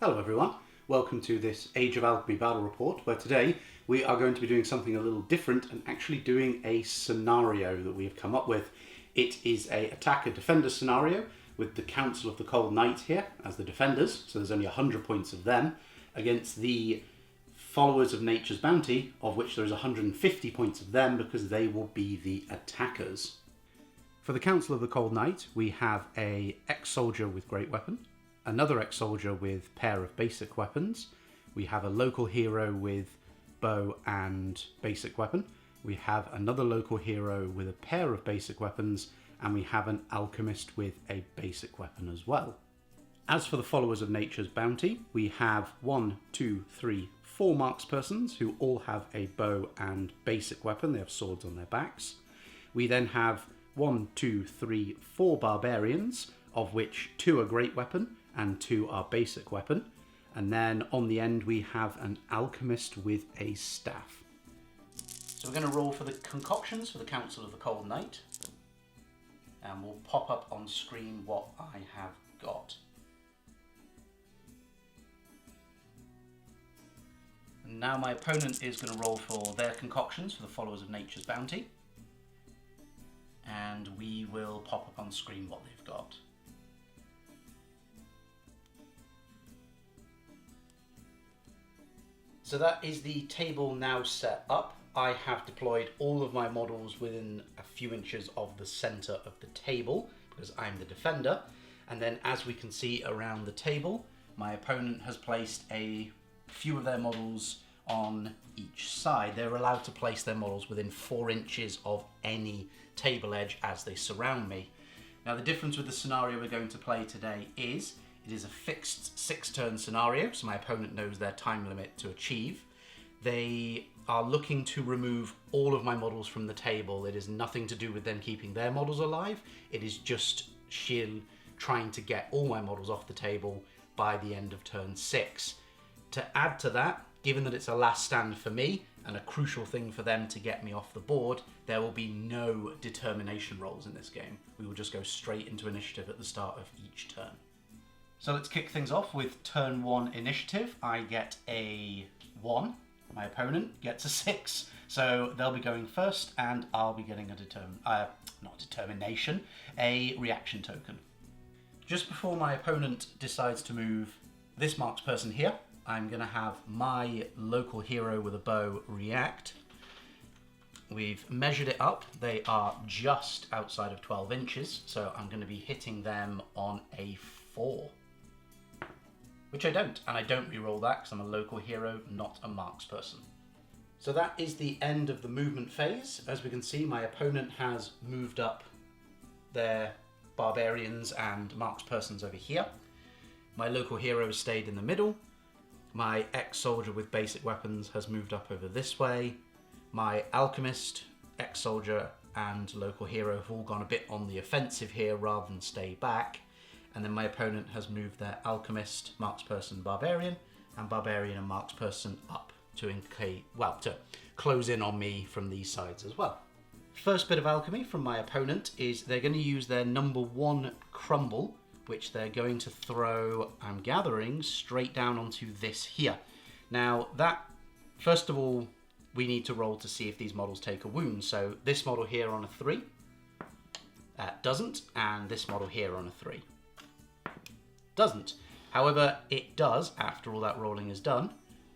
Hello everyone, welcome to this Age of Alchemy battle report, where today we are going to be doing something a little different and actually doing a scenario that we have come up with. It is a attacker-defender scenario with the Council of the Cold Knight here as the defenders, so there's only 100 points of them, against the Followers of Nature's Bounty, of which there's 150 points of them because they will be the attackers. For the Council of the Cold Knight, we have a ex-soldier with great weapon, another ex-soldier with pair of basic weapons. We have a local hero with bow and basic weapon. We have another local hero with a pair of basic weapons, and we have an alchemist with a basic weapon as well. As for the Followers of Nature's Bounty, we have 1, 2, 3, 4 markspersons who all have a bow and basic weapon. They have swords on their backs. We then have 1, 2, 3, 4 barbarians, of which 2 are great weapon and 2 are basic weapon. And then on the end we have an alchemist with a staff. So we're going to roll for the concoctions for the Council of the Cold Knight. And we'll pop up on screen what I have got. And now my opponent is going to roll for their concoctions for the Followers of Nature's Bounty. And we will pop up on screen what they've got. So that is the table now set up. I have deployed all of my models within a few inches of the center of the table because I'm the defender. And then as we can see around the table, my opponent has placed a few of their models on each side. They're allowed to place their models within 4 inches of any table edge as they surround me. Now the difference with the scenario we're going to play today is it is a fixed 6-turn scenario, so my opponent knows their time limit to achieve. They are looking to remove all of my models from the table. It is nothing to do with them keeping their models alive. It is just sheer trying to get all my models off the table by the end of turn 6. To add to that, given that it's a last stand for me and a crucial thing for them to get me off the board, there will be no determination rolls in this game. We will just go straight into initiative at the start of each turn. So let's kick things off with turn 1 initiative. I get a 1, my opponent gets a 6. So they'll be going first and I'll be getting a reaction token. Just before my opponent decides to move this marksperson here, I'm going to have my local hero with a bow react. We've measured it up. They are just outside of 12 inches, so I'm going to be hitting them on a 4. Which I don't, and I don't reroll that because I'm a local hero, not a marksperson. So that is the end of the movement phase. As we can see, my opponent has moved up their barbarians and markspersons over here. My local hero has stayed in the middle. My ex-soldier with basic weapons has moved up over this way. My alchemist, ex-soldier, and local hero have all gone a bit on the offensive here rather than stay back. And then my opponent has moved their alchemist, marksperson, barbarian, and barbarian and marksperson up to close in on me from these sides as well. First bit of alchemy from my opponent is they're going to use their number 1 crumble, which they're going to throw, I'm gathering, straight down onto this here. Now that, first of all, we need to roll to see if these models take a wound. So this model here on a 3 doesn't, and this model here on a 3 doesn't. However, it does, after all that rolling is done,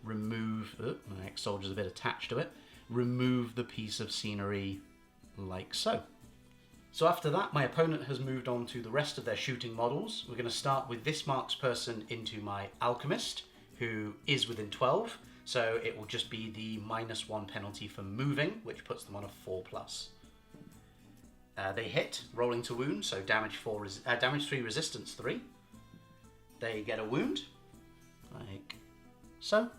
remove, my ex-soldier's a bit attached to it, remove the piece of scenery like so. So after that, my opponent has moved on to the rest of their shooting models. We're going to start with this marksperson into my alchemist, who is within 12, so it will just be the -1 penalty for moving, which puts them on a 4+. They hit, rolling to wound, so damage 3, resistance 3. They get a wound, like so.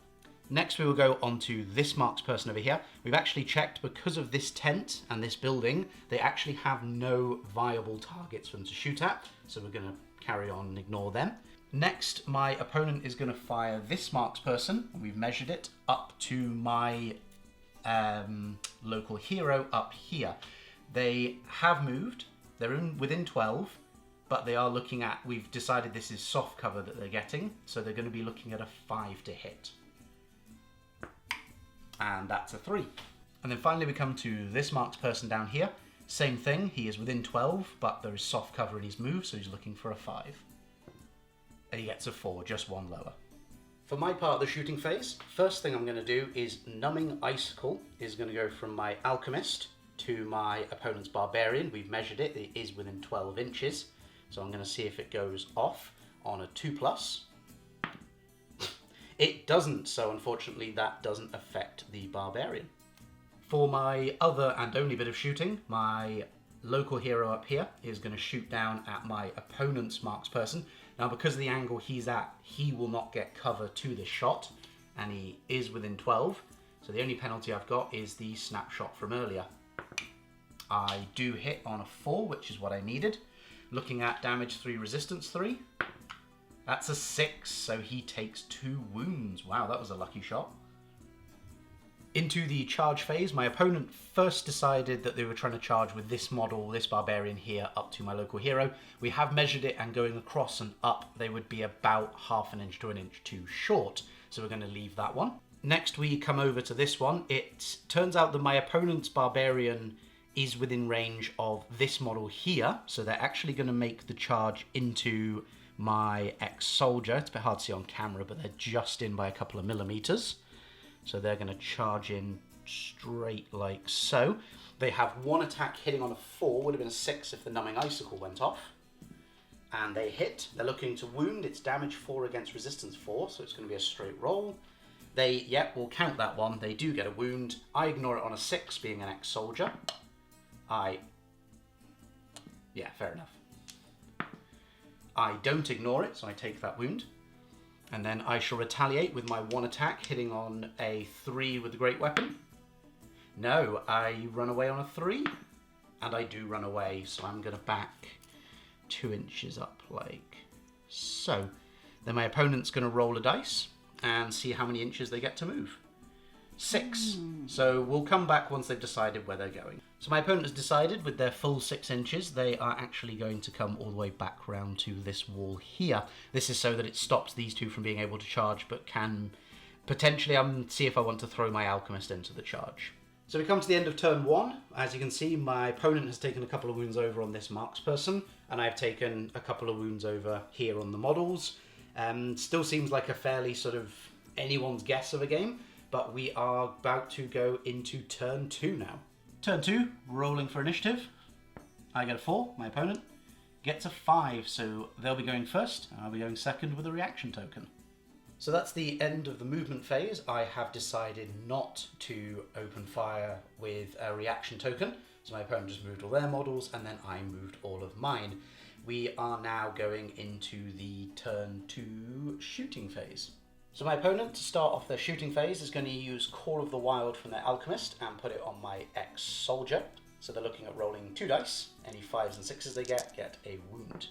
Next we will go on to this marksperson over here. We've actually checked, because of this tent and this building, they actually have no viable targets for them to shoot at, so we're going to carry on and ignore them. Next, my opponent is going to fire this marksperson, and we've measured it, up to my local hero up here. They have moved, they're within 12, but they are looking at, we've decided this is soft cover that they're getting, so they're going to be looking at a 5 to hit. And that's a 3. And then finally we come to this marked person down here. Same thing, he is within 12, but there is soft cover in his move, so he's looking for a 5. And he gets a 4, just one lower. For my part of the shooting phase, first thing I'm going to do is Numbing Icicle is going to go from my Alchemist to my opponent's Barbarian. We've measured it, it is within 12 inches. So I'm going to see if it goes off on a 2+. It doesn't, so unfortunately that doesn't affect the Barbarian. For my other and only bit of shooting, my local hero up here is going to shoot down at my opponent's marksperson. Now because of the angle he's at, he will not get cover to this shot, and he is within 12, so the only penalty I've got is the snapshot from earlier. I do hit on a 4, which is what I needed. Looking at damage 3, resistance 3, that's a 6, so he takes 2 wounds. Wow, that was a lucky shot. Into the charge phase, my opponent first decided that they were trying to charge with this model, this Barbarian here, up to my local hero. We have measured it, and going across and up, they would be about half an inch to an inch too short. So we're going to leave that one. Next, we come over to this one. It turns out that my opponent's Barbarian is within range of this model here. So they're actually going to make the charge into my ex-soldier. It's a bit hard to see on camera, but they're just in by a couple of millimeters. So they're going to charge in straight like so. They have one attack hitting on a 4, would have been a 6 if the Numbing Icicle went off. And they hit. They're looking to wound. It's damage 4 against resistance 4, so it's going to be a straight roll. They, yep, we'll count that one. They do get a wound. I ignore it on a 6, being an ex-soldier. Yeah, fair enough. I don't ignore it, so I take that wound. And then I shall retaliate with my 1 attack, hitting on a 3 with the Great Weapon. No, I run away on a 3, and I do run away, so I'm going to back 2 inches up like so. Then my opponent's going to roll a dice and see how many inches they get to move. 6. So we'll come back once they've decided where they're going. So my opponent has decided with their full 6 inches, they are actually going to come all the way back round to this wall here. This is so that it stops these two from being able to charge, but can potentially see if I want to throw my Alchemist into the charge. So we come to the end of turn 1. As you can see, my opponent has taken a couple of wounds over on this marksperson, and I've taken a couple of wounds over here on the models. Still seems like a fairly sort of anyone's guess of a game, but we are about to go into turn 2 now. Turn 2, rolling for initiative. I get a 4, my opponent gets a 5, so they'll be going first, and I'll be going second with a reaction token. So that's the end of the movement phase. I have decided not to open fire with a reaction token, so my opponent just moved all their models, and then I moved all of mine. We are now going into the turn 2 shooting phase. So my opponent, to start off their shooting phase, is going to use Call of the Wild from their Alchemist and put it on my ex-soldier. So they're looking at rolling 2 dice. Any 5s and 6s they get a wound.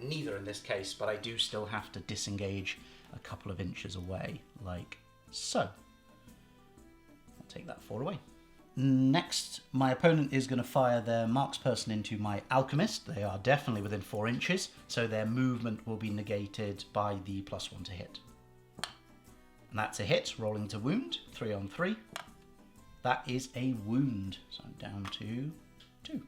Neither in this case, but I do still have to disengage a couple of inches away, like so. I'll take that 4 away. Next, my opponent is going to fire their marksperson into my Alchemist. They are definitely within 4 inches, so their movement will be negated by the +1 to hit. And that's a hit, rolling to wound, 3 on 3. That is a wound, so I'm down to 2.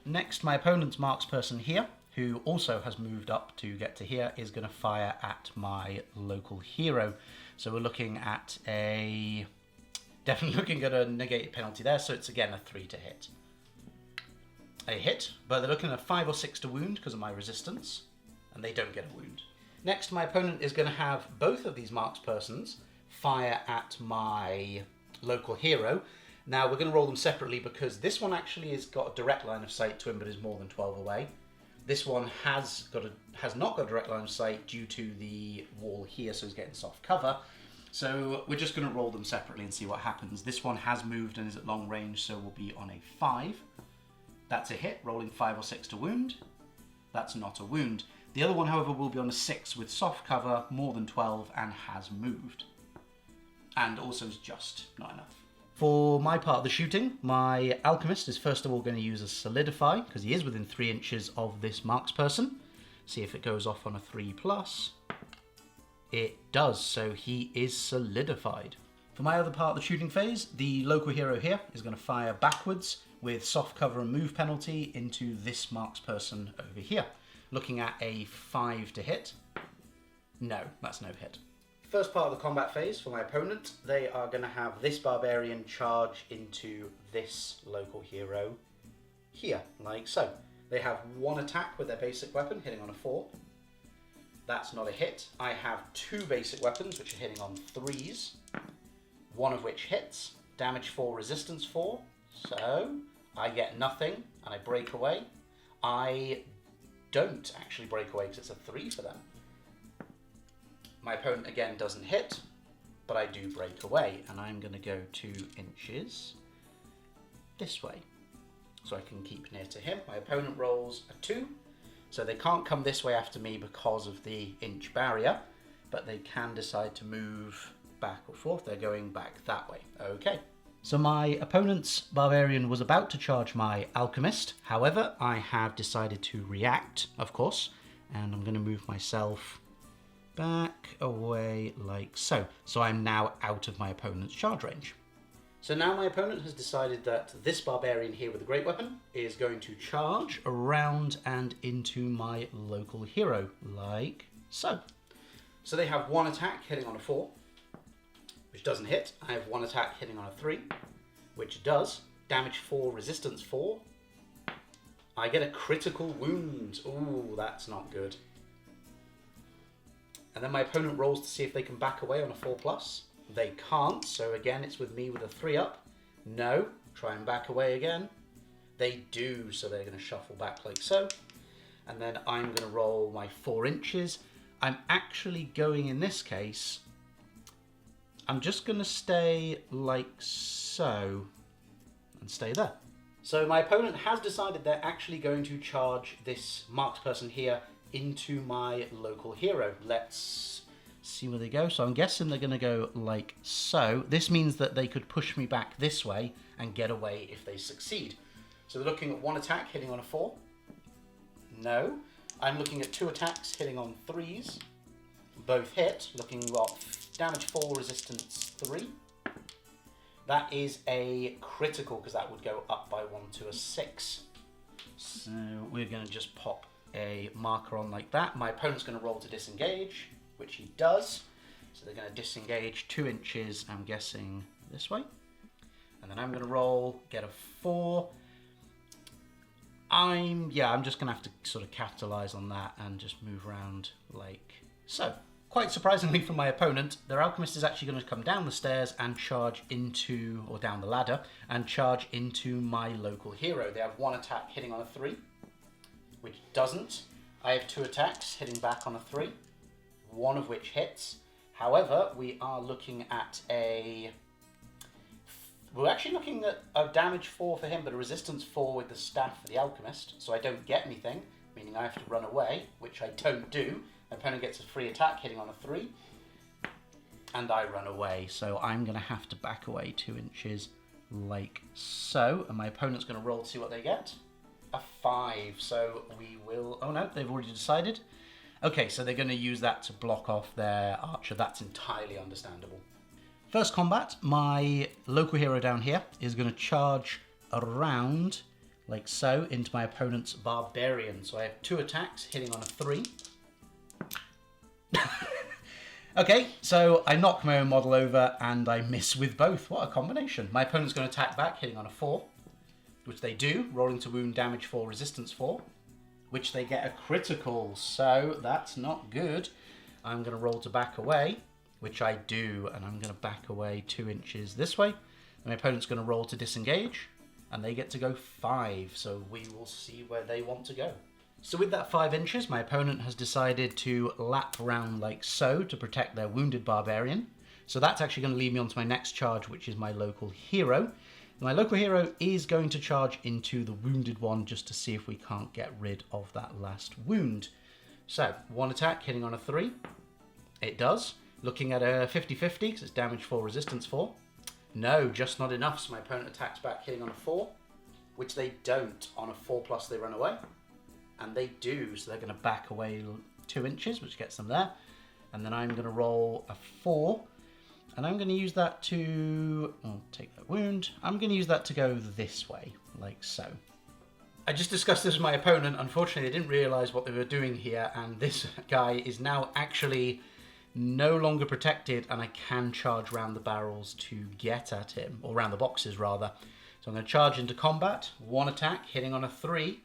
Next, my opponent's marksperson here, who also has moved up to get to here, is going to fire at my local hero. So we're looking at definitely looking at a negated penalty there, so it's again a 3 to hit. A hit, but they're looking at a 5 or 6 to wound because of my resistance, and they don't get a wound. Next, my opponent is going to have both of these markspersons fire at my local hero. Now, we're going to roll them separately because this one actually has got a direct line of sight to him, but is more than 12 away. This one has not got a direct line of sight due to the wall here, so he's getting soft cover. So we're just going to roll them separately and see what happens. This one has moved and is at long range, so we'll be on a 5. That's a hit, rolling 5 or 6 to wound. That's not a wound. The other one, however, will be on a 6 with soft cover, more than 12, and has moved. And also is just not enough. For my part of the shooting, my Alchemist is first of all going to use a Solidify, because he is within 3 inches of this marksperson. See if it goes off on a 3+. It does, so he is solidified. For my other part of the shooting phase, the local hero here is going to fire backwards with soft cover and move penalty into this marksperson over here. Looking at a 5 to hit. No, that's no hit. First part of the combat phase for my opponent, they are going to have this barbarian charge into this local hero here, like so. They have 1 attack with their basic weapon, hitting on a 4. That's not a hit. I have 2 basic weapons, which are hitting on 3s, one of which hits, damage 4, resistance 4. So I get nothing, and I break away. I don't actually break away because it's a 3 for them. My opponent again doesn't hit, but I do break away, and I'm going to go 2 inches this way, so I can keep near to him. My opponent rolls a 2, so they can't come this way after me because of the inch barrier, but they can decide to move back or forth. They're going back that way. Okay. So my opponent's barbarian was about to charge my alchemist. However, I have decided to react, of course, and I'm going to move myself back away like so. So I'm now out of my opponent's charge range. So now my opponent has decided that this barbarian here with a great weapon is going to charge around and into my local hero, like so. So they have 1 attack hitting on a 4, which doesn't hit. I have 1 attack hitting on a 3, which does. Damage 4, resistance 4. I get a critical wound. Ooh, that's not good. And then my opponent rolls to see if they can back away on a 4+. They can't, so again it's with me with a 3 up. No, try and back away again. They do, so they're going to shuffle back like so. And then I'm going to roll my 4 inches. I'm actually going, in this case, I'm just going to stay like so and stay there. So my opponent has decided they're actually going to charge this marked person here into my local hero. Let's see where they go. So I'm guessing they're going to go like so. This means that they could push me back this way and get away if they succeed. So they're looking at 1 attack hitting on a 4. No. I'm looking at 2 attacks hitting on 3s. Both hit. Looking at damage 4, resistance 3. That is a critical because that would go up by 1 to a 6. So we're going to just pop a marker on like that. My opponent's going to roll to disengage, which he does. So they're going to disengage 2 inches, I'm guessing this way. And then I'm going to roll, get a 4. I'm just going to have to sort of capitalize on that and just move around like so. Quite surprisingly for my opponent, their alchemist is actually going to come down the stairs and charge into, or down the ladder, and charge into my local hero. They have 1 attack hitting on a 3. Which doesn't. I have 2 attacks hitting back on a 3, one of which hits. However, we are looking at we're actually looking at a damage 4 for him, but a resistance 4 with the staff for the alchemist. So I don't get anything, meaning I have to run away, which I don't do. My opponent gets a free attack hitting on a 3, and I run away. So I'm going to have to back away 2 inches like so, and my opponent's going to roll to see what they get. A 5, so we will... Oh no, they've already decided. Okay, so they're going to use that to block off their archer. That's entirely understandable. First combat, my local hero down here is going to charge around, like so, into my opponent's barbarian. So I have 2 attacks hitting on a 3. Okay, so I knock my own model over and I miss with both. What a combination. My opponent's going to attack back, hitting on a 4. Which they do, rolling to wound, damage 4, resistance 4, which they get a critical, so that's not good. I'm going to roll to back away, which I do, and I'm going to back away 2 inches this way. And my opponent's going to roll to disengage, and they get to go 5, so we will see where they want to go. So with that 5 inches, my opponent has decided to lap around like so to protect their wounded barbarian. So that's actually going to lead me on to my next charge, which is my local hero. My local hero is going to charge into the wounded one just to see if we can't get rid of that last wound. So, 1 attack hitting on a 3. It does. Looking at a 50-50 because it's damage 4, resistance 4. No, just not enough. So my opponent attacks back, hitting on a 4, which they don't. On a 4+ they run away. And they do, so they're going to back away 2 inches, which gets them there. And then I'm going to roll a 4. And I'm going to use that to... I'll take that wound. I'm going to use that to go this way, like so. I just discussed this with my opponent. Unfortunately, they didn't realise what they were doing here, and this guy is now actually no longer protected, and I can charge round the barrels to get at him, or round the boxes rather. So I'm going to charge into combat. 1 attack, hitting on a 3.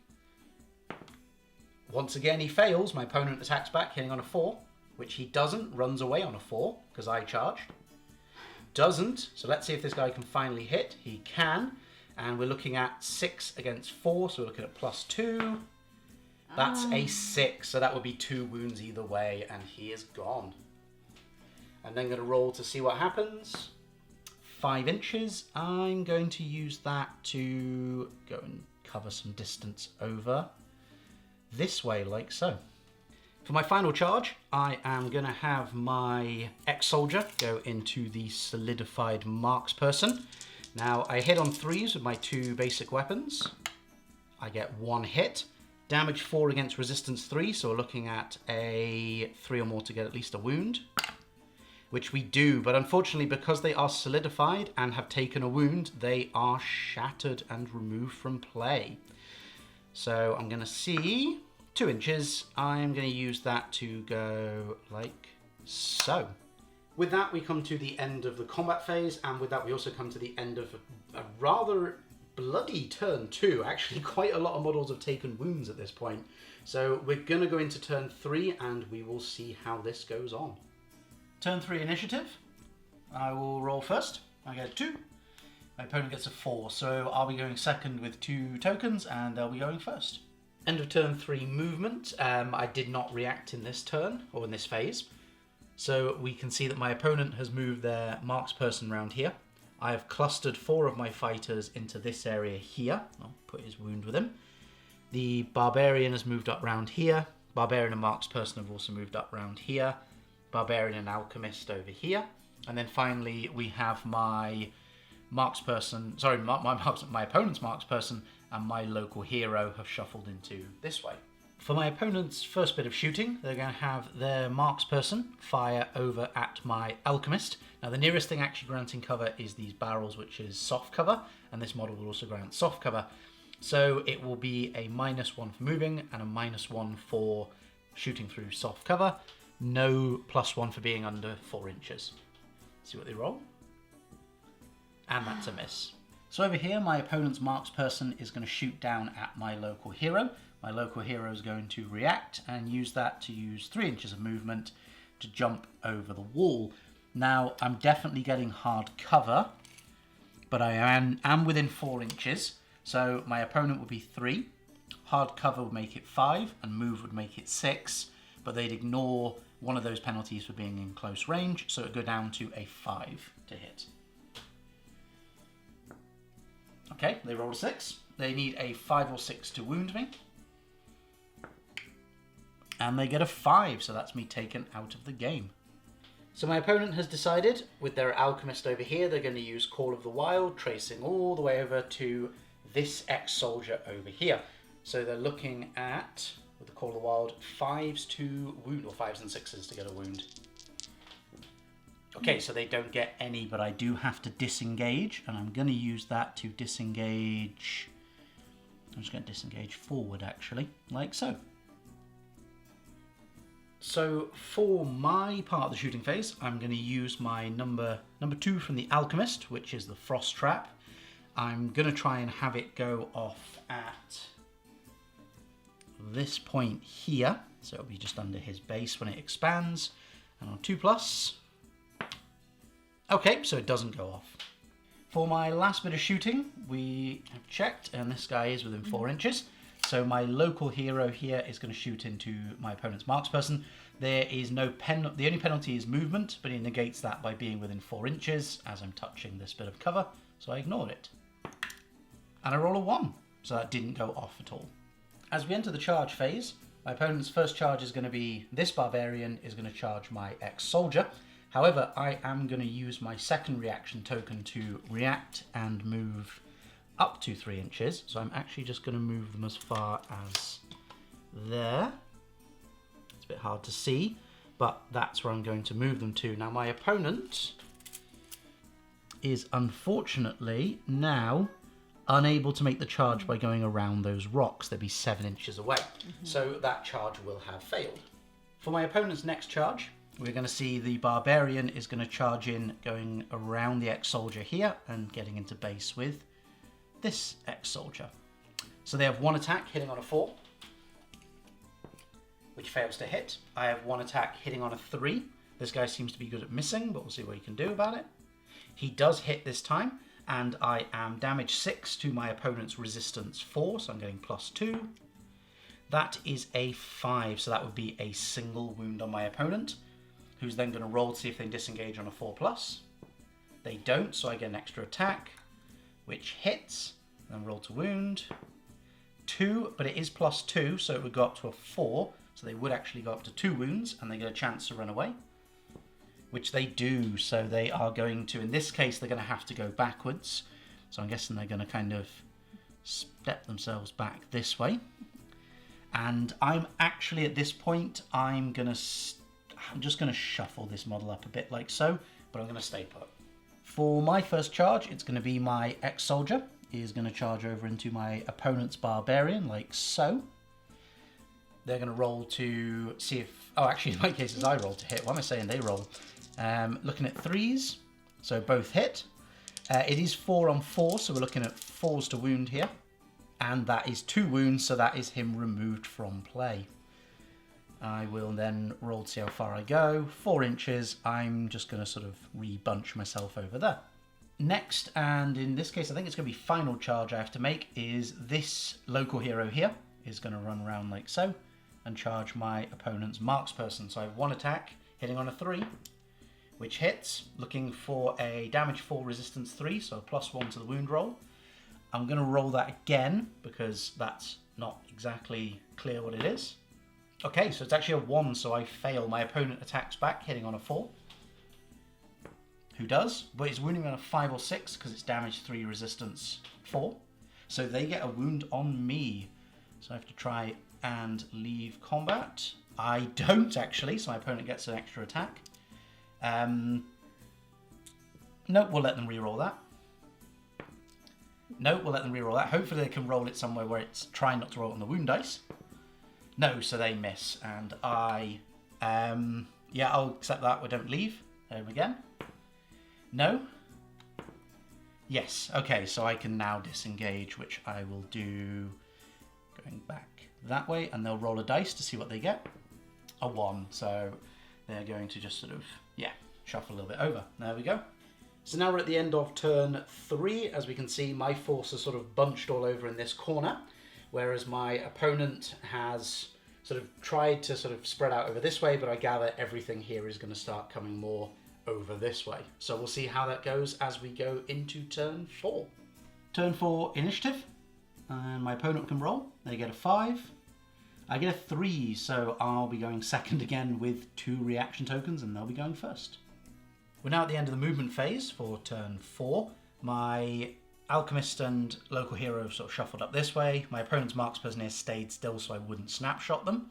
Once again, he fails. My opponent attacks back, hitting on a 4, which he doesn't. Runs away on a 4 because I charged. Doesn't. So let's see if this guy can finally hit. He can. And we're looking at 6 against 4, so we're looking at +2. That's a 6, so that would be 2 wounds either way, and he is gone. I'm then going to roll to see what happens. 5 inches. I'm going to use that to go and cover some distance over this way, like so. For my final charge, I am going to have my ex-soldier go into the solidified marksperson. Now, I hit on 3s with my 2 basic weapons. I get 1 hit. Damage 4 against resistance 3, so we're looking at a 3 or more to get at least a wound. Which we do, but unfortunately because they are solidified and have taken a wound, they are shattered and removed from play. So I'm going to see 2 inches. I'm going to use that to go like so. With that, we come to the end of the combat phase, and with that, we also come to the end of a rather bloody turn 2. Actually, quite a lot of models have taken wounds at this point. So we're going to go into turn 3, and we will see how this goes on. Turn 3 initiative. I will roll first. I get a 2. My opponent gets a 4, so I'll be going second with 2 tokens, and they'll be going first. End of turn 3 movement. I did not react in this turn, or in this phase. So we can see that my opponent has moved their marksperson round here. I have clustered 4 of my fighters into this area here. I'll put his wound with him. The barbarian has moved up round here. Barbarian and marksperson have also moved up round here. Barbarian and alchemist over here. And then finally we have my marksperson, sorry, my opponent's marksperson and my local hero have shuffled into this way. For my opponent's first bit of shooting, they're going to have their marksperson fire over at my alchemist. Now the nearest thing actually granting cover is these barrels, which is soft cover, and this model will also grant soft cover. So it will be a -1 for moving and a -1 for shooting through soft cover. No +1 for being under 4 inches. See what they roll. And that's a miss. So over here, my opponent's marksperson is going to shoot down at my local hero. My local hero is going to react and use that to use 3 inches of movement to jump over the wall. Now, I'm definitely getting hard cover, but I am within 4 inches. So my opponent would be 3. Hard cover would make it 5, and move would make it 6. But they'd ignore one of those penalties for being in close range, so it would go down to a 5 to hit. Okay, they rolled a 6. They need a 5 or 6 to wound me. And they get a 5, so that's me taken out of the game. So my opponent has decided, with their alchemist over here, they're going to use Call of the Wild, tracing all the way over to this ex-soldier over here. So they're looking at, with the Call of the Wild, 5s to wound, or 5s and 6s to get a wound. Okay, so they don't get any, but I do have to disengage, and I'm going to use that to disengage. I'm just going to disengage forward, actually, like so. So for my part of the shooting phase, I'm going to use my number 2 from the Alchemist, which is the Frost Trap. I'm going to try and have it go off at this point here. So it'll be just under his base when it expands. And on 2+. Okay, so it doesn't go off. For my last bit of shooting, we have checked, and this guy is within 4 inches. So my local hero here is going to shoot into my opponent's marksperson. There is no the only penalty is movement, but he negates that by being within 4 inches as I'm touching this bit of cover, so I ignored it. And I roll a 1, so that didn't go off at all. As we enter the charge phase, my opponent's first charge is going to be this barbarian is going to charge my ex-soldier. However, I am going to use my second reaction token to react and move up to 3 inches. So I'm actually just going to move them as far as there. It's a bit hard to see, but that's where I'm going to move them to. Now my opponent is unfortunately now unable to make the charge by going around those rocks. They'd be 7 inches away. So that charge will have failed. For my opponent's next charge, we're going to see the Barbarian is going to charge in, going around the ex-soldier here and getting into base with this ex-soldier. So they have 1 attack hitting on a 4, which fails to hit. I have 1 attack hitting on a 3. This guy seems to be good at missing, but we'll see what he can do about it. He does hit this time, and I am damage 6 to my opponent's resistance 4, so I'm getting +2. That is a 5, so that would be a single wound on my opponent, who's then going to roll to see if they disengage on a 4+. They don't, so I get an extra attack, which hits, then roll to wound. 2, but it is +2, so it would go up to a 4, so they would actually go up to 2 wounds, and they get a chance to run away, which they do. So they are going to, in this case, they're going to have to go backwards. So I'm guessing they're going to kind of step themselves back this way. And I'm actually, at this point, I'm just going to shuffle this model up a bit like so, but I'm going to stay put. For my first charge, it's going to be my ex-soldier is going to charge over into my opponent's Barbarian like so. They're going to roll to see if, oh, actually in my case it's I roll to hit. Why am I saying they roll? Looking at 3s, so both hit. It is 4 on 4, so we're looking at 4s to wound here. And that is 2 wounds, so that is him removed from play. I will then roll to see how far I go. 4 inches, I'm just going to sort of re-bunch myself over there. Next, and in this case I think it's going to be final charge I have to make, is this local hero here is going to run around like so and charge my opponent's marksperson. So I have 1 attack hitting on a 3, which hits, looking for a damage 4 resistance 3, so a +1 to the wound roll. I'm going to roll that again because that's not exactly clear what it is. Okay, so it's actually a 1, so I fail. My opponent attacks back, hitting on a 4. Who does? But it's wounding on a 5 or 6 because it's damage 3, resistance 4. So they get a wound on me. So I have to try and leave combat. I don't actually, so my opponent gets an extra attack. No, we'll let them re-roll that. No, we'll let them re-roll that. Hopefully they can roll it somewhere where it's trying not to roll it on the wound dice. No, so they miss, and yeah, I'll accept that. We don't leave. There we go. No. Yes, okay, so I can now disengage, which I will do going back that way, and they'll roll a dice to see what they get. A 1, so they're going to just sort of, yeah, shuffle a little bit over. There we go. So now we're at the end of turn 3. As we can see, my force is sort of bunched all over in this corner, whereas my opponent has sort of tried to sort of spread out over this way, but I gather everything here is going to start coming more over this way. So we'll see how that goes as we go into turn 4. Turn 4 initiative, and my opponent can roll. They get a 5. I get a 3, so I'll be going second again with 2 reaction tokens, and they'll be going first. We're now at the end of the movement phase for turn 4. My Alchemist and local hero sort of shuffled up this way. My opponent's marksperson has stayed still so I wouldn't snapshot them.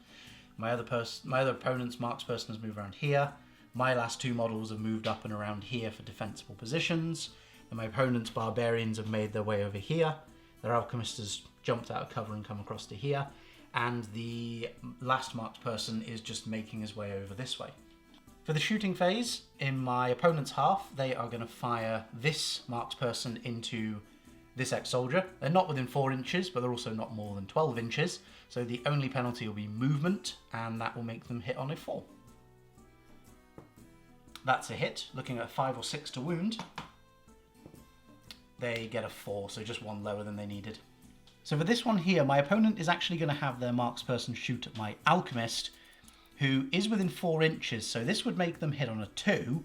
My other opponent's marksperson has moved around here. My last 2 models have moved up and around here for defensible positions. And my opponent's barbarians have made their way over here. Their alchemist has jumped out of cover and come across to here. And the last marksperson is just making his way over this way. For the shooting phase, in my opponent's half, they are going to fire this marksperson into this ex-soldier. They're not within 4 inches, but they're also not more than 12 inches. So the only penalty will be movement, and that will make them hit on a 4. That's a hit, looking at 5 or 6 to wound. They get a 4, so just 1 lower than they needed. So for this one here, my opponent is actually going to have their marksperson shoot at my alchemist, who is within 4 inches, so this would make them hit on a 2,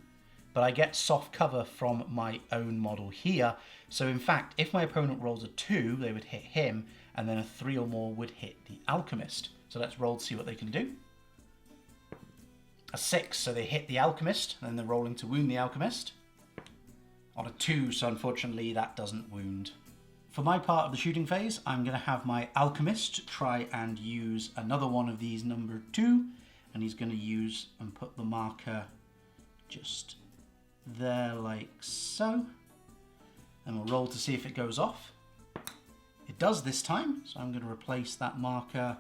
but I get soft cover from my own model here. So in fact, if my opponent rolls a 2, they would hit him, and then a 3 or more would hit the alchemist. So let's roll to see what they can do. A 6, so they hit the Alchemist, and then they're rolling to wound the Alchemist. On a 2, so unfortunately that doesn't wound. For my part of the shooting phase, I'm going to have my Alchemist try and use another one of these number 2, and he's going to use and put the marker just there like so. And we'll roll to see if it goes off. It does this time, so I'm going to replace that marker.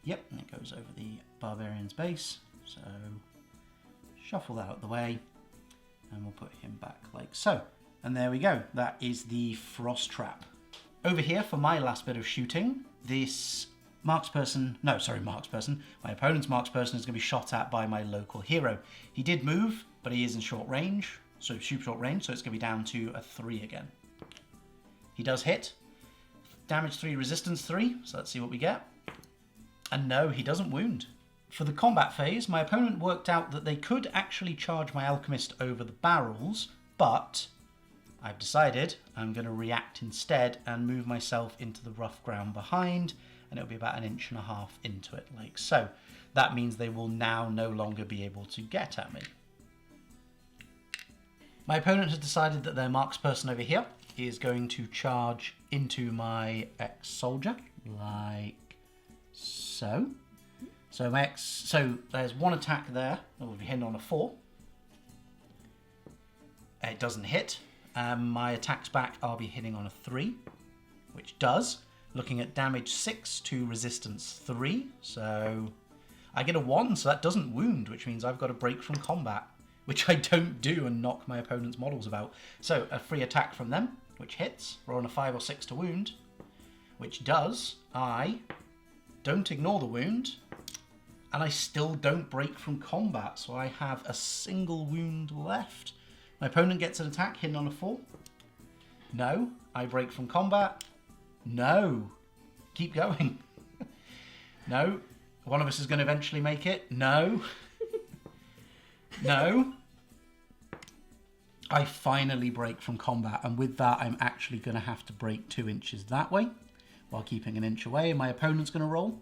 Yep, and it goes over the Barbarian's base. So shuffle that out of the way, and we'll put him back like so. And there we go. That is the Frost Trap. Over here for my last bit of shooting, this marksperson, my opponent's marksperson is going to be shot at by my local hero. He did move, but he is in short range, so super short range, so it's going to be down to a 3 again. He does hit. Damage 3, resistance 3, so let's see what we get. And no, he doesn't wound. For the combat phase, my opponent worked out that they could actually charge my Alchemist over the barrels, but I've decided I'm going to react instead and move myself into the rough ground behind, and it'll be about 1.5 inches into it, like so. That means they will now no longer be able to get at me. My opponent has decided that their marksperson over here is going to charge into my ex-soldier, like so. So there's one attack there that will be hitting on a 4. It doesn't hit. My attacks back, I'll be hitting on a 3, which does. Looking at damage 6 to resistance 3. So I get a 1, so that doesn't wound, which means I've got to break from combat, which I don't do and knock my opponent's models about. So a free attack from them, which hits. Roll on a 5 or 6 to wound, which does. I don't ignore the wound, and I still don't break from combat, so I have a single wound left. My opponent gets an attack, hitting on a 4. No. I break from combat. No. Keep going. No. One of us is going to eventually make it. No. No. I finally break from combat, and with that I'm actually going to have to break 2 inches that way while keeping 1 inch away, and my opponent's going to roll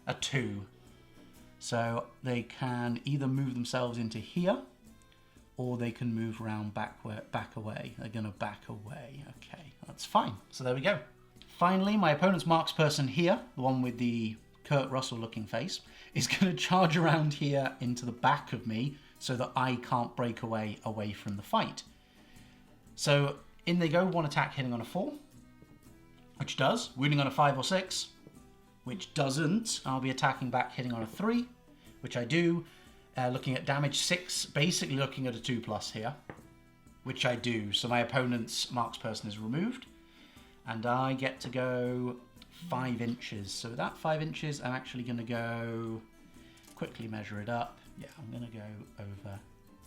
a 2. So they can either move themselves into here, or they can move around back away. They're going to back away. Okay, that's fine. So there we go. Finally, my opponent's marksperson here, the one with the Kurt Russell looking face, is going to charge around here into the back of me so that I can't break away from the fight. So in they go, one attack hitting on a 4, which does. Wounding on a 5 or 6, which doesn't. I'll be attacking back hitting on a 3, which I do. Looking at damage 6, basically looking at a 2+ here, which I do. So my opponent's marksperson is removed, and I get to go 5 inches. So with that 5 inches, I'm actually going to go, quickly measure it up. Yeah, I'm going to go over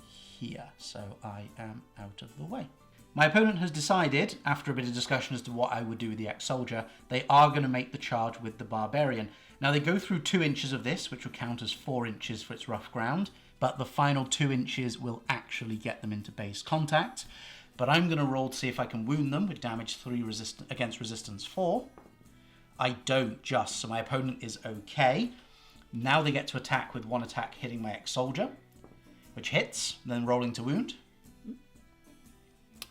here, so I am out of the way. My opponent has decided, after a bit of discussion as to what I would do with the ex-soldier, they are going to make the charge with the barbarian. Now they go through 2 inches of this, which will count as 4 inches for its rough ground, but the final 2 inches will actually get them into base contact. But I'm going to roll to see if I can wound them with damage 3 against resistance 4. I don't just, so my opponent is okay. Now they get to attack with 1 attack hitting my ex-soldier, which hits, then rolling to wound.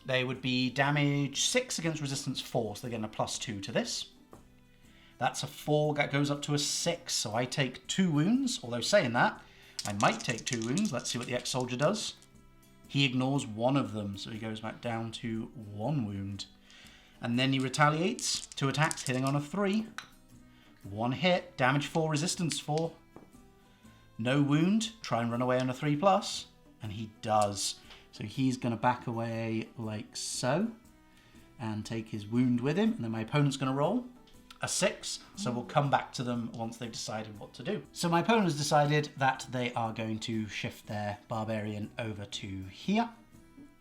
They would be damage 6 against resistance 4, so they're getting a +2 to this. That's a 4, that goes up to a 6, so I take 2 wounds. Although saying that, I might take 2 wounds. Let's see what the ex-soldier does. He ignores 1 of them, so he goes back down to 1 wound. And then he retaliates, 2 attacks hitting on a 3. 1 hit, damage 4, resistance 4. No wound, try and run away on a 3+, and he does. So he's going to back away like so, and take his wound with him, and then my opponent's going to roll a 6, so we'll come back to them once they've decided what to do. So my opponent has decided that they are going to shift their barbarian over to here,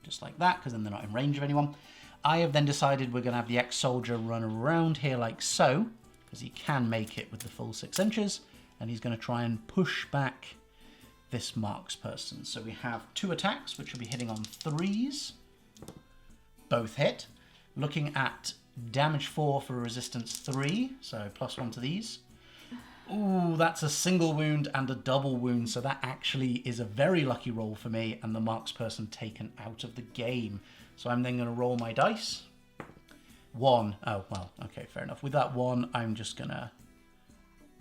just like that, because then they're not in range of anyone. I have then decided we're going to have the ex-soldier run around here like so, because he can make it with the full 6 inches, and he's going to try and push back this marksperson. So we have 2 attacks, which will be hitting on 3s. Both hit. Looking at damage 4 for resistance 3, so +1 to these. Ooh, that's a single wound and a double wound, so that actually is a very lucky roll for me, and the marksperson taken out of the game. So I'm then going to roll my dice. 1. Oh, well, okay, fair enough. With that 1, I'm just going to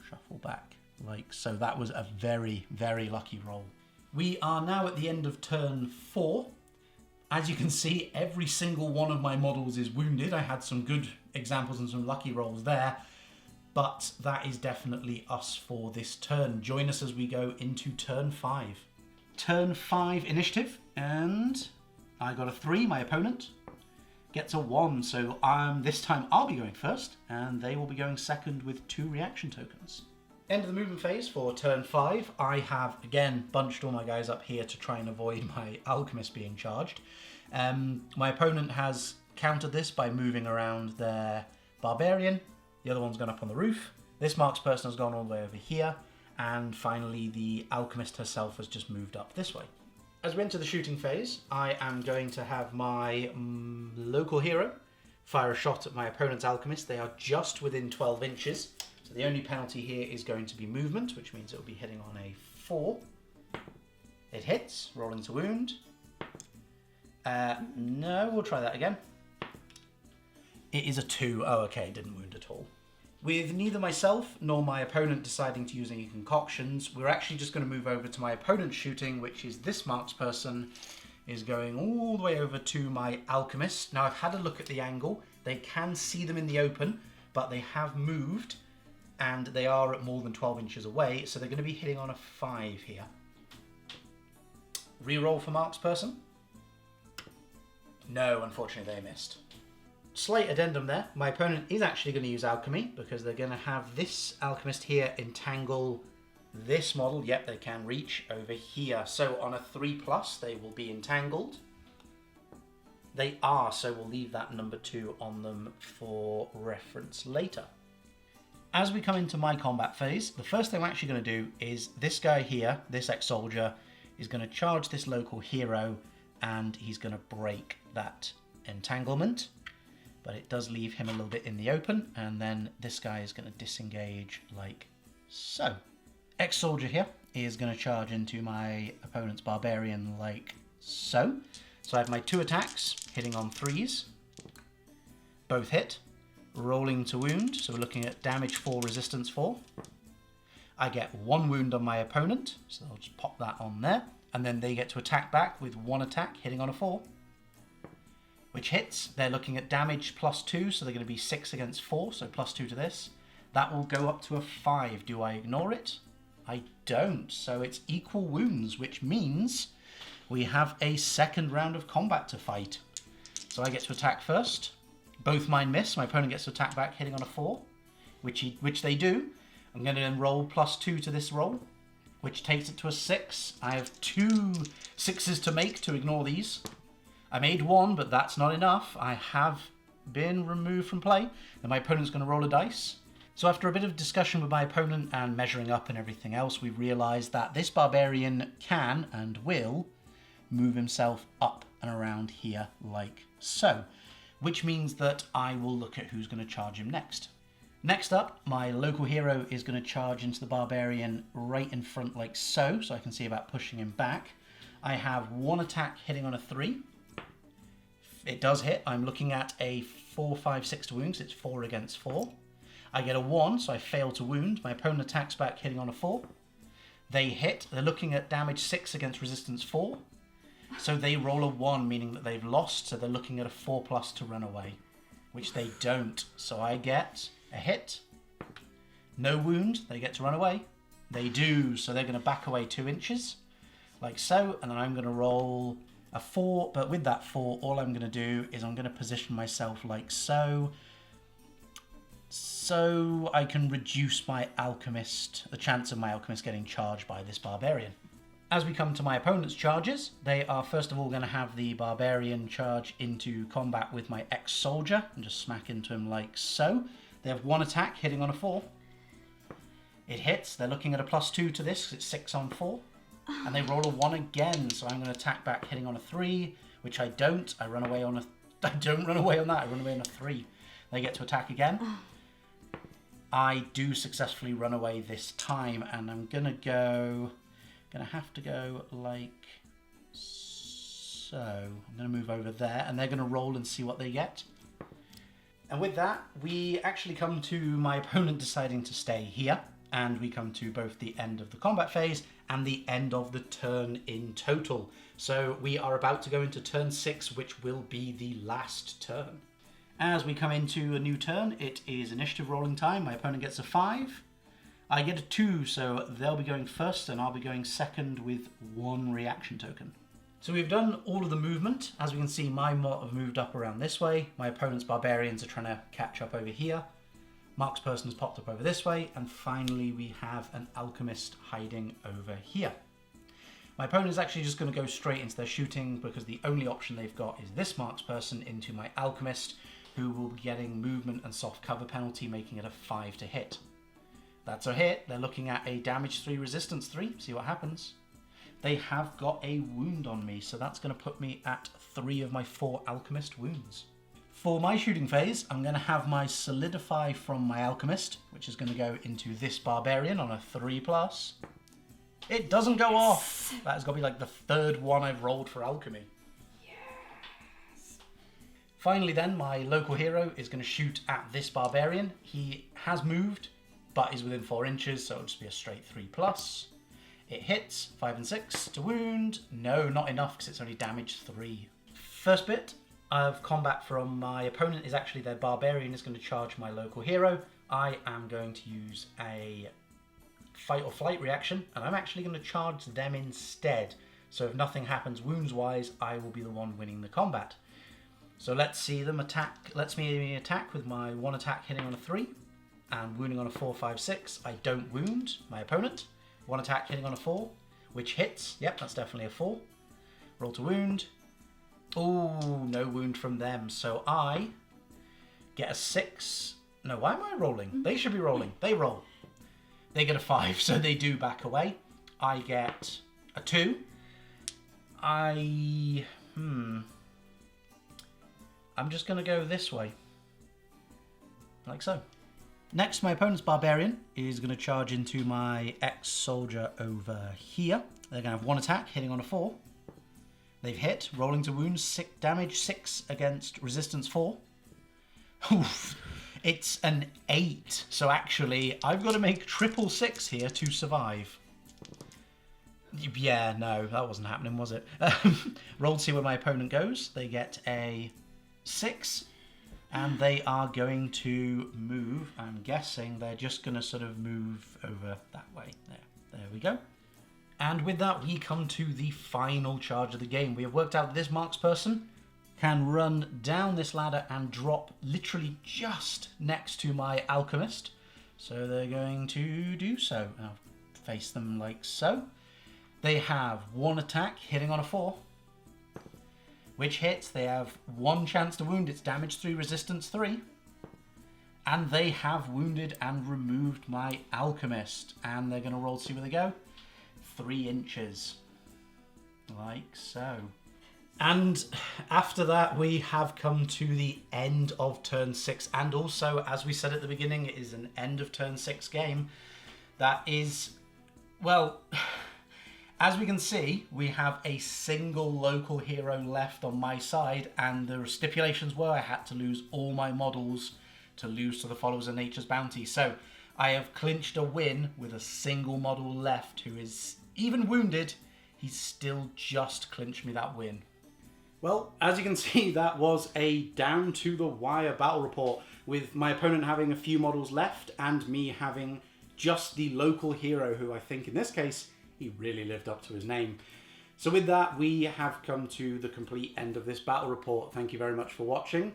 shuffle back like so. That was a very, very lucky roll. We are now at the end of turn 4. As you can see, every single one of my models is wounded. I had some good examples and some lucky rolls there, but that is definitely us for this turn. Join us as we go into turn 5. Turn 5 initiative, and I got a 3, my opponent gets a 1, so this time I'll be going first, and they will be going second with 2 reaction tokens. End of the movement phase for turn 5. I have, again, bunched all my guys up here to try and avoid my Alchemist being charged. My opponent has countered this by moving around their Barbarian. The other one's gone up on the roof. This marksperson has gone all the way over here. And finally, the Alchemist herself has just moved up this way. As we enter the shooting phase, I am going to have my local hero fire a shot at my opponent's Alchemist. They are just within 12 inches. So the only penalty here is going to be movement, which means it will be hitting on a 4. It hits, rolling to wound. No, we'll try that again. It is a 2. Oh, okay, didn't wound at all. With neither myself nor my opponent deciding to use any concoctions, we're actually just going to move over to my opponent's shooting, which is this marksperson is going all the way over to my Alchemist. Now, I've had a look at the angle. They can see them in the open, but they have moved, and they are at more than 12 inches away, so they're going to be hitting on a 5 here. Reroll for marksperson. No, unfortunately they missed. Slight addendum there. My opponent is actually going to use Alchemy, because they're going to have this Alchemist here entangle this model. Yep, they can reach over here. So on a 3+, they will be entangled. They are, so we'll leave that number 2 on them for reference later. As we come into my combat phase, the first thing I'm actually going to do is this guy here, this ex-soldier, is going to charge this local hero, and he's going to break that entanglement. But it does leave him a little bit in the open, and then this guy is going to disengage like so. Ex-soldier here is going to charge into my opponent's barbarian like so. So I have my 2 attacks hitting on 3s. Both hit. Rolling to wound, so we're looking at damage 4, resistance 4. I get 1 wound on my opponent, so I'll just pop that on there. And then they get to attack back with 1 attack, hitting on a 4. Which hits. They're looking at damage +2, so they're going to be 6 against 4, so +2 to this. That will go up to a 5. Do I ignore it? I don't. So it's equal wounds, which means we have a second round of combat to fight. So I get to attack first. Both mine miss. My opponent gets to attack back, hitting on a 4, which they do. I'm going to then roll +2 to this roll, which takes it to a 6. I have 2 6s to make to ignore these. I made 1, but that's not enough. I have been removed from play. Then my opponent's going to roll a dice. So after a bit of discussion with my opponent and measuring up and everything else, we've realised that this barbarian can and will move himself up and around here like so. Which means that I will look at who's going to charge him next. Next up, my local hero is going to charge into the barbarian right in front like so I can see about pushing him back. I have 1 attack hitting on a 3. It does hit. I'm looking at a 4, 5, 6 to wound, so it's 4 against 4. I get a 1, so I fail to wound. My opponent attacks back, hitting on a 4. They hit. They're looking at damage 6 against resistance 4. So they roll a 1, meaning that they've lost, so they're looking at a 4+ to run away, which they don't. So I get a hit, no wound, they get to run away. They do, so they're going to back away 2 inches, like so, and then I'm going to roll a 4, but with that 4, all I'm going to do is I'm going to position myself like so I can reduce my Alchemist, the chance of my Alchemist getting charged by this barbarian. As we come to my opponent's charges, they are first of all going to have the barbarian charge into combat with my ex-soldier and just smack into him like so. They have 1 attack hitting on a 4. It hits. They're looking at a +2 to this, 'cause it's 6 on 4. And they roll a 1 again, so I'm going to attack back hitting on a 3, which I don't. I run away on a... I don't run away on that. I run away on a 3. They get to attack again. I do successfully run away this time, and I'm gonna have to go like so. I'm gonna move over there, and they're gonna roll and see what they get. And with that, we actually come to my opponent deciding to stay here, and we come to both the end of the combat phase and the end of the turn in total. So we are about to go into turn 6, which will be the last turn. As we come into a new turn, it is initiative rolling time. My opponent gets a 5. I get a 2, so they'll be going first and I'll be going second with 1 reaction token. So we've done all of the movement. As we can see, my mod have moved up around this way. My opponent's barbarians are trying to catch up over here. Mark's person has popped up over this way. And finally, we have an alchemist hiding over here. My opponent is actually just going to go straight into their shooting because the only option they've got is this Mark's person into my alchemist, who will be getting movement and soft cover penalty, making it a 5 to hit. That's a hit. They're looking at a damage 3, resistance 3. See what happens. They have got a wound on me, so that's going to put me at 3 of my 4 alchemist wounds. For my shooting phase, I'm going to have my solidify from my alchemist, which is going to go into this barbarian on a 3+. It doesn't go off. That's got to be like the 3rd one I've rolled for alchemy. Finally then, my local hero is going to shoot at this barbarian. He has moved, but is within 4 inches, so it'll just be a straight 3+. It hits, 5 and 6 to wound. No, not enough, because it's only damage 3. First bit of combat from my opponent is actually their barbarian is going to charge my local hero. I am going to use a fight or flight reaction, and I'm actually going to charge them instead. So if nothing happens wounds-wise, I will be the one winning the combat. So let's see them attack. Let's me attack with my 1 attack hitting on a 3 and wounding on a 4, 5, 6. I don't wound my opponent. 1 attack hitting on a 4, which hits. Yep, that's definitely a 4. Roll to wound. Oh, no wound from them. So I get a 6. No, why am I rolling? They should be rolling. They roll. They get a 5, so they do back away. I get a 2. I'm just going to go this way. Like so. Next, my opponent's barbarian is going to charge into my ex-soldier over here. They're going to have 1 attack, hitting on a 4. They've hit, rolling to wound, 6 damage, 6 against resistance 4. Oof. It's an 8. So actually, I've got to make 666 here to survive. Yeah, no, that wasn't happening, was it? Roll to see where my opponent goes. They get a 6. And they are going to move. I'm guessing they're just going to sort of move over that way. There we go. And with that, we come to the final charge of the game. We have worked out that this Mark's person can run down this ladder and drop literally just next to my alchemist. So they're going to do so. I'll face them like so. They have 1 attack hitting on a 4. Which hits. They have 1 chance to wound. It's damage 3, resistance 3. And they have wounded and removed my alchemist. And they're going to roll to see where they go. 3 inches. Like so. And after that, we have come to the end of turn 6. And also, as we said at the beginning, it is an end of turn 6 game. That is, well... As we can see, we have a single local hero left on my side, and the stipulations were I had to lose all my models to lose to the Followers of Nature's Bounty. So I have clinched a win with a single model left who is even wounded. He's still just clinched me that win. Well, as you can see, that was a down-to-the-wire battle report, with my opponent having a few models left and me having just the local hero, who I think in this case... he really lived up to his name. So with that, we have come to the complete end of this battle report. Thank you very much for watching.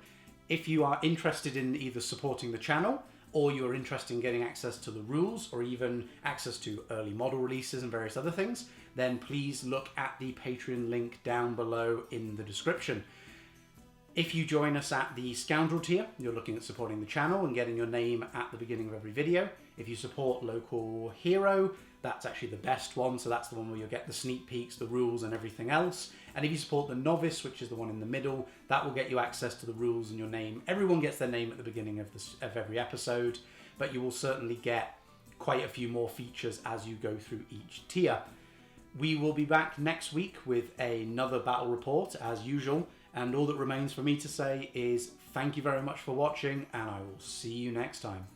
If you are interested in either supporting the channel, or you're interested in getting access to the rules, or even access to early model releases and various other things, then please look at the Patreon link down below in the description. If you join us at the Scoundrel tier, you're looking at supporting the channel and getting your name at the beginning of every video. If you support Local Hero, that's actually the best one, so that's the one where you'll get the sneak peeks, the rules and everything else. And if you support the Novice, which is the one in the middle, that will get you access to the rules and your name. Everyone gets their name at the beginning of every episode. but you will certainly get quite a few more features as you go through each tier. We will be back next week with another battle report as usual, and all that remains for me to say is thank you very much for watching, and I will see you next time.